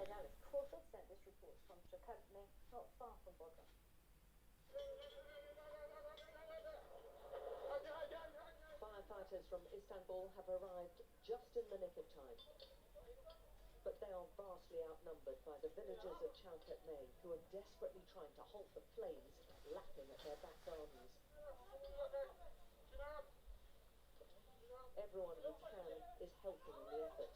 Alice Crawford sent this report from Shirkantni, not far from Bodrum. Firefighters from Istanbul have arrived just in the nick of time. But they are vastly outnumbered by the villagers of Shirkantni, who are desperately trying to halt the flames lapping at their back gardens. Everyone who can is helping in the effort.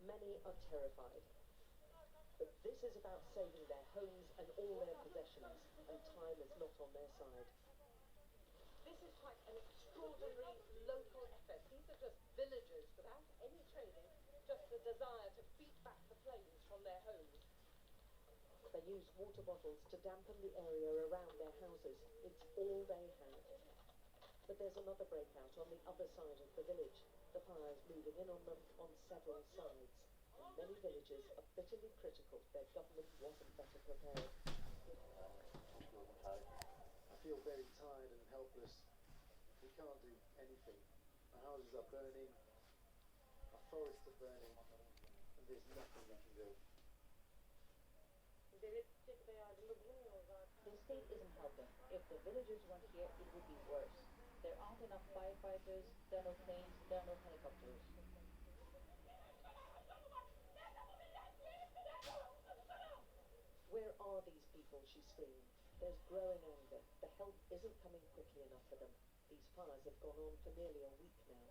Many are terrified. But this is about saving their homes and all their possessions, and time is not on their side. This is quite an extraordinary local effort. These are just villagers without any training, just the desire to beat back the flames from their homes. They use water bottles to dampen the area around their houses. It's all they have. But there's another breakout on the other side of the village. The fire is moving in on them on several sides. And many villagers are bitterly critical their government wasn't better prepared. I feel very tired and helpless. We can't do anything. Our houses are burning, our forests are burning, and there's nothing we can do. The state isn't helping. If the villagers weren't here, it would be worse. There aren't enough firefighters, there are no planes, there are no helicopters. Where are these people, she screamed. There's growing anger. The help isn't coming quickly enough for them. These fires have gone on for nearly a week now.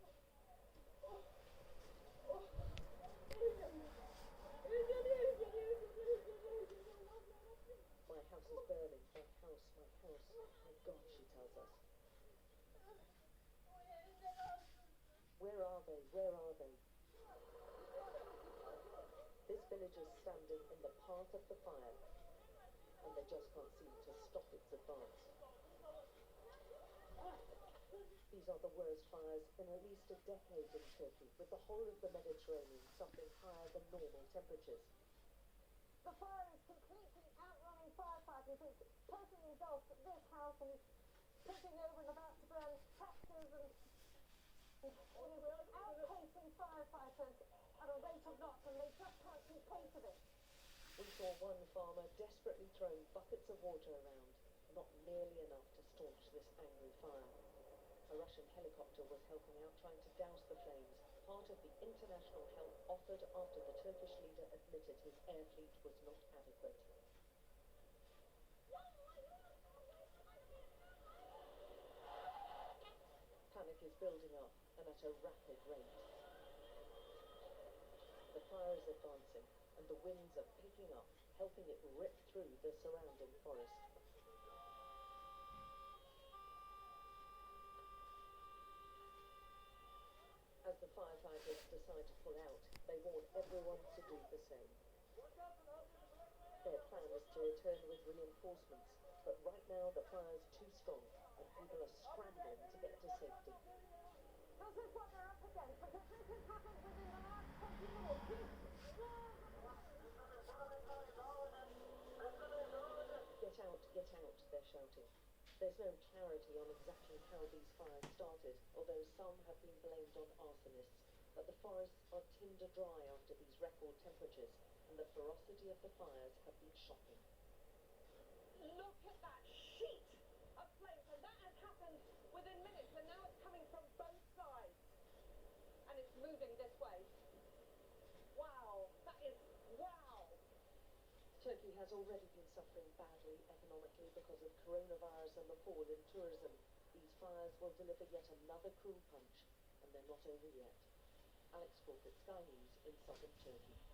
My house is burning. My house, my house. My God, she tells us. Where are they? Where are they? This village is standing in the path of the fire, and they just can't seem to stop its advance. These are the worst fires in at least a decade in Turkey, with the whole of the Mediterranean suffering higher than normal temperatures. The fire is completely outrunning firefighters. It's taking engulfed this house and taking over and about to burn tractors and outpacing firefighters at a rate of knots, and they just can't keep pace with it. We saw one farmer desperately throwing buckets of water around, not nearly enough to staunch this angry fire. A Russian helicopter was helping out, trying to douse the flames, part of the international help offered after the Turkish leader admitted his air fleet was not adequate. Panic is building up, and at a rapid rate. The fire is advancing, and the winds are picking up, helping it rip through the surrounding forest. As the firefighters decide to pull out, they warn everyone to do the same. Their plan is to return with reinforcements, but right now the fire is too strong, and people are scrambling to get to safety. This is what they're up against, because this has happened within the last 20 minutes. Get out, they're shouting. There's no clarity on exactly how these fires started, although some have been blamed on arsonists, but the forests are tinder dry after these record temperatures, and the ferocity of the fires have been shocking. Look at that sheet of flames, and that has happened within minutes, and now it's coming from both sides, and it's moving this way. Wow, that is wow. Turkey has already been suffering badly economically because of coronavirus and the fall in tourism. These fires will deliver yet another cruel punch, and they're not over yet. Alex Crawford, Sky News in southern Turkey.